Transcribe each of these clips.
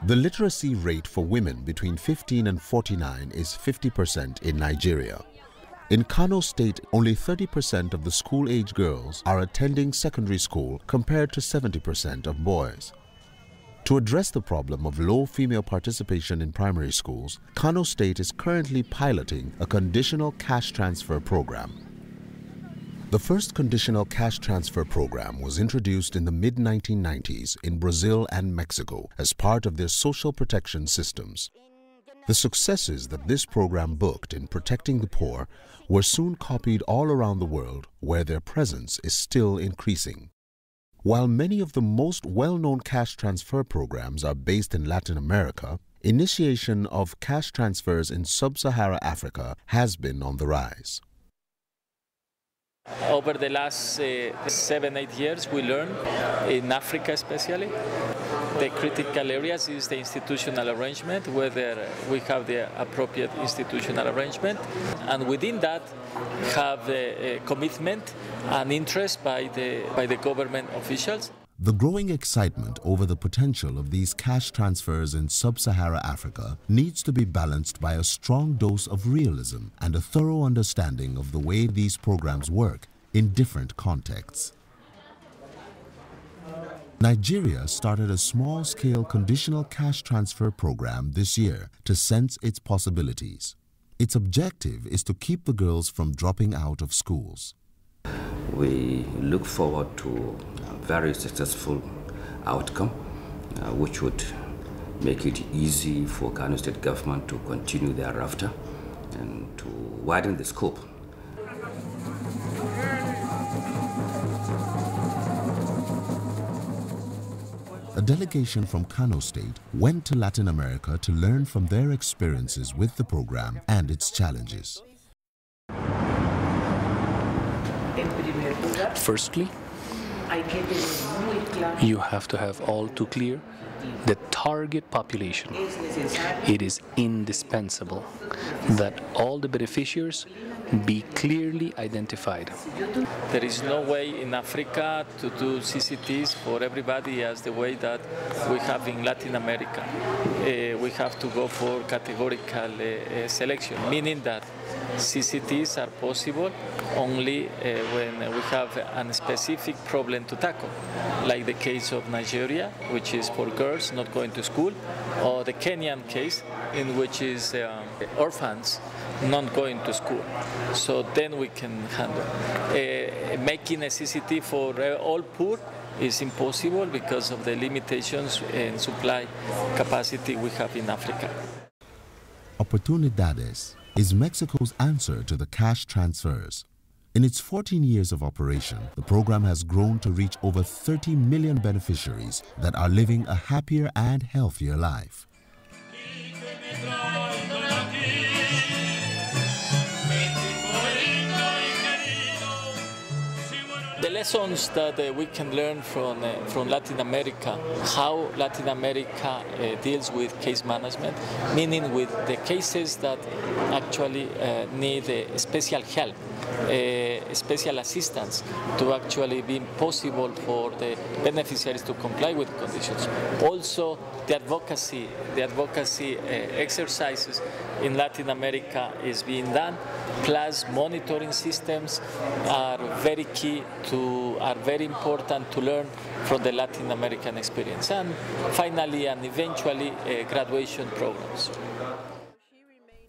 The literacy rate for women between 15 and 49 is 50% in Nigeria. In Kano State, only 30% of the school-age girls are attending secondary school compared to 70% of boys. To address the problem of low female participation in primary schools, Kano State is currently piloting a conditional cash transfer program. The first conditional cash transfer program was introduced in the mid-1990s in Brazil and Mexico as part of their social protection systems. The successes that this program booked in protecting the poor were soon copied all around the world, where their presence is still increasing. While many of the most well-known cash transfer programs are based in Latin America, initiation of cash transfers in sub-Saharan Africa has been on the rise. Over the last 7-8 years, we learned, in Africa especially, the critical areas is the institutional arrangement, whether we have the appropriate institutional arrangement, and within that have a commitment and interest by the government officials. The growing excitement over the potential of these cash transfers in sub-Saharan Africa needs to be balanced by a strong dose of realism and a thorough understanding of the way these programs work in different contexts. Nigeria started a small-scale conditional cash transfer program this year to sense its possibilities. Its objective is to keep the girls from dropping out of schools. We look forward to a very successful outcome, which would make it easy for Kano State government to continue thereafter and to widen the scope. A delegation from Kano State went to Latin America to learn from their experiences with the program and its challenges. Firstly, you have to have all too clear the target population. It is indispensable that all the beneficiaries be clearly identified. There is no way in Africa to do CCTs for everybody as the way that we have in Latin America. We have to go for categorical selection, meaning that CCTs are possible only when we have a specific problem to tackle, like the case of Nigeria, which is for girls not going to school, or the Kenyan case, in which is orphans not going to school. So then we can handle. Making a CCT for all poor is impossible because of the limitations in supply capacity we have in Africa. Oportunidades is Mexico's answer to the cash transfers. In its 14 years of operation, the program has grown to reach over 30 million beneficiaries that are living a happier and healthier life. The lessons that we can learn from Latin America, how Latin America deals with case management, meaning with the cases that actually need special help, special assistance to actually be possible for the beneficiaries to comply with conditions. Also, the advocacy exercises in Latin America is being done, plus monitoring systems are very key are very important to learn from the Latin American experience. And finally and eventually graduation programs.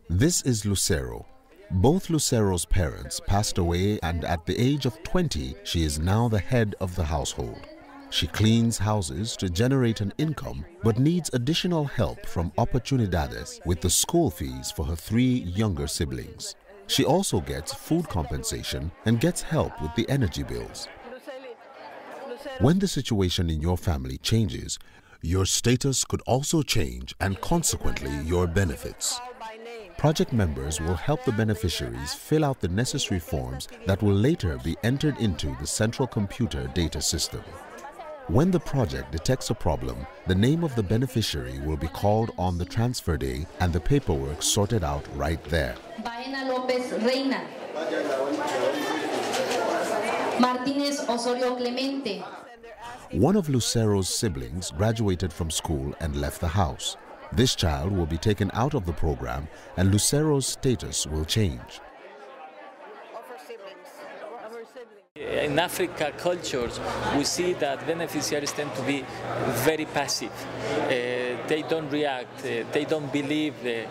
This is Lucero. Both Lucero's parents passed away, and at the age of 20, she is now the head of the household. She cleans houses to generate an income, but needs additional help from Oportunidades with the school fees for her 3 younger siblings. She also gets food compensation and gets help with the energy bills. When the situation in your family changes, your status could also change and consequently your benefits. Project members will help the beneficiaries fill out the necessary forms that will later be entered into the central computer data system. When the project detects a problem, the name of the beneficiary will be called on the transfer day and the paperwork sorted out right there. Baena Lopez Reina. Martínez Osorio Clemente. One of Lucero's siblings graduated from school and left the house. This child will be taken out of the program and Lucero's status will change. In Africa cultures, we see that beneficiaries tend to be very passive. They don't react, they don't believe the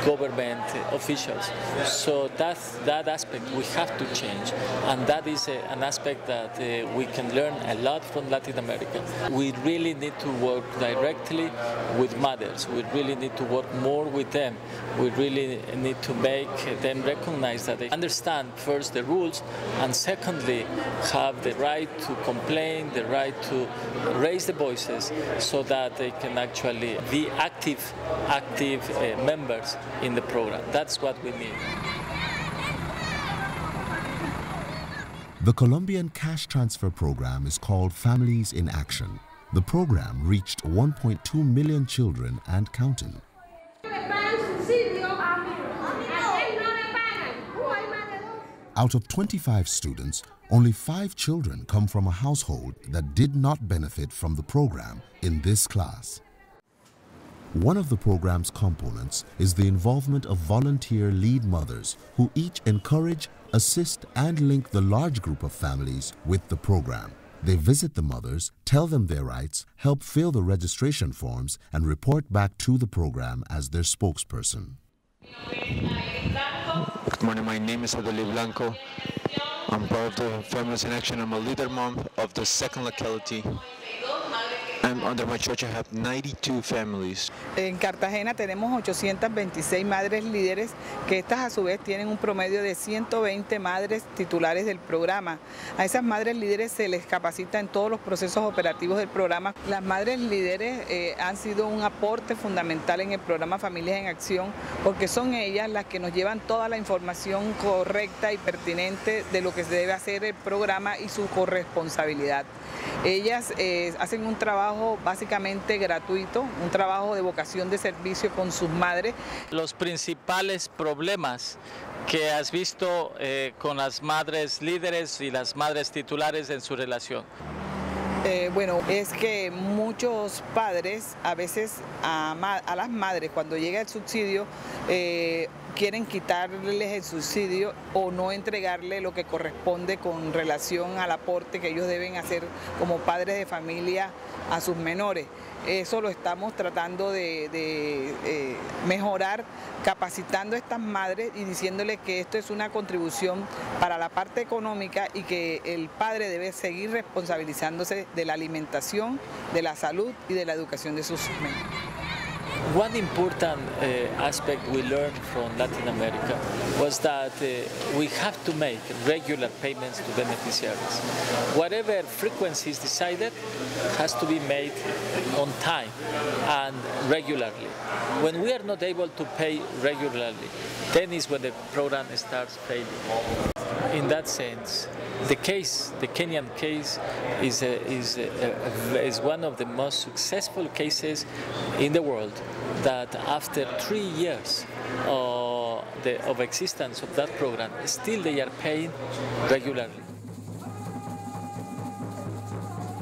government officials. So that aspect we have to change, and that is an aspect that we can learn a lot from Latin America. We really need to work directly with mothers. We really need to work more with them. We really need to make them recognize that they understand first the rules, and secondly have the right to complain, the right to raise the voices, so that they can actually be active members in the program. That's what we need. The Colombian cash transfer program is called Families in Action. The program reached 1.2 million children and counting. Out of 25 students, only 5 children come from a household that did not benefit from the program in this class. One of the program's components is the involvement of volunteer lead mothers who each encourage, assist, and link the large group of families with the program. They visit the mothers, tell them their rights, help fill the registration forms, and report back to the program as their spokesperson. Good morning, my name is Adeli Blanco. I'm part of the Families in Action. I'm a leader mom of the second locality. Under my church I have 92 families. En Cartagena tenemos 826 madres líderes, que estas a su vez tienen un promedio de 120 madres titulares del programa. A esas madres líderes se les capacita en todos los procesos operativos del programa. Las madres líderes han sido un aporte fundamental en el programa Familias en Acción, porque son ellas las que nos llevan toda la información correcta y pertinente de lo que se debe hacer el programa y su corresponsabilidad. Ellas hacen un trabajo básicamente gratuito, un trabajo de vocación de servicio con sus madres. Los principales problemas que has visto con las madres líderes y las madres titulares en su relación. Bueno, es que muchos padres, a veces a las madres, cuando llega el subsidio, quieren quitarles el subsidio o no entregarle lo que corresponde con relación al aporte que ellos deben hacer como padres de familia a sus menores. Eso lo estamos tratando de mejorar, capacitando a estas madres y diciéndoles que esto es una contribución para la parte económica y que el padre debe seguir responsabilizándose de la alimentación, de la salud y de la educación de sus menores. One important aspect we learned from Latin America was that we have to make regular payments to beneficiaries. Whatever frequency is decided has to be made on time and regularly. When we are not able to pay regularly, then is when the program starts failing. In that sense, the Kenyan case, is one of the most successful cases in the world, that after 3 years of existence of that program, still they are paying regularly.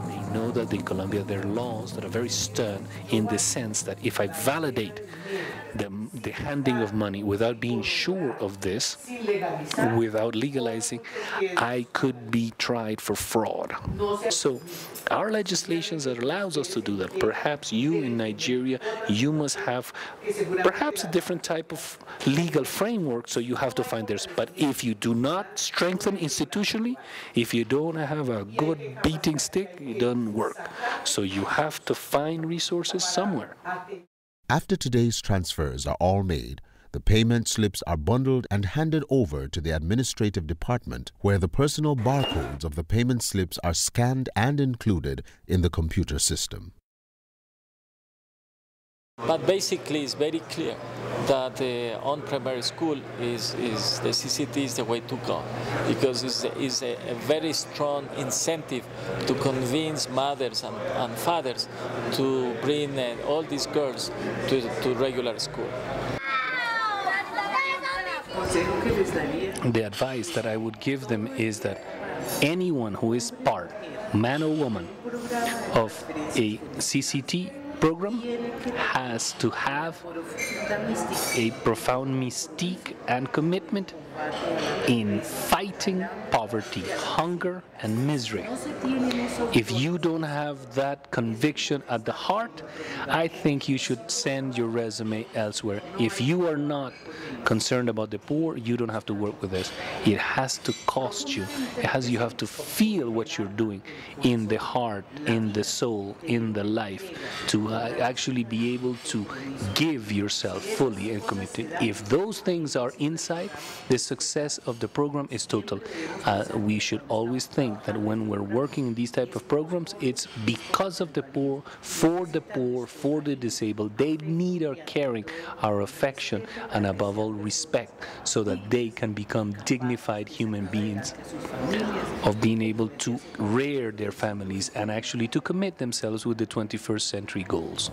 They know that in Colombia there are laws that are very stern in the sense that if I validate the handing of money without being sure of this, without legalizing, I could be tried for fraud. So our legislation that allows us to do that. Perhaps you in Nigeria, you must have perhaps a different type of legal framework, so you have to find theirs. But if you do not strengthen institutionally, if you don't have a good beating stick, it doesn't work. So you have to find resources somewhere. After today's transfers are all made, the payment slips are bundled and handed over to the administrative department, where the personal barcodes of the payment slips are scanned and included in the computer system. But basically, it's very clear that on primary school is the CCT is the way to go, because it's a very strong incentive to convince mothers and fathers to bring all these girls to regular school. The advice that I would give them is that anyone who is part, man or woman, of a CCT program has to have a profound mystique and commitment in fighting poverty, hunger, and misery. If you don't have that conviction at the heart, I think you should send your resume elsewhere. If you are not concerned about the poor, you don't have to work with this. It has to cost you. You have to feel what you're doing in the heart, in the soul, in the life, to actually be able to give yourself fully and committed. If those things are inside, the success of the program is total. We should always think that when we're working in these type of programs, it's because of the poor, for the disabled. They need our caring, our affection, and above all, respect, so that they can become dignified human beings, of being able to rear their families and actually to commit themselves with the 21st century goals.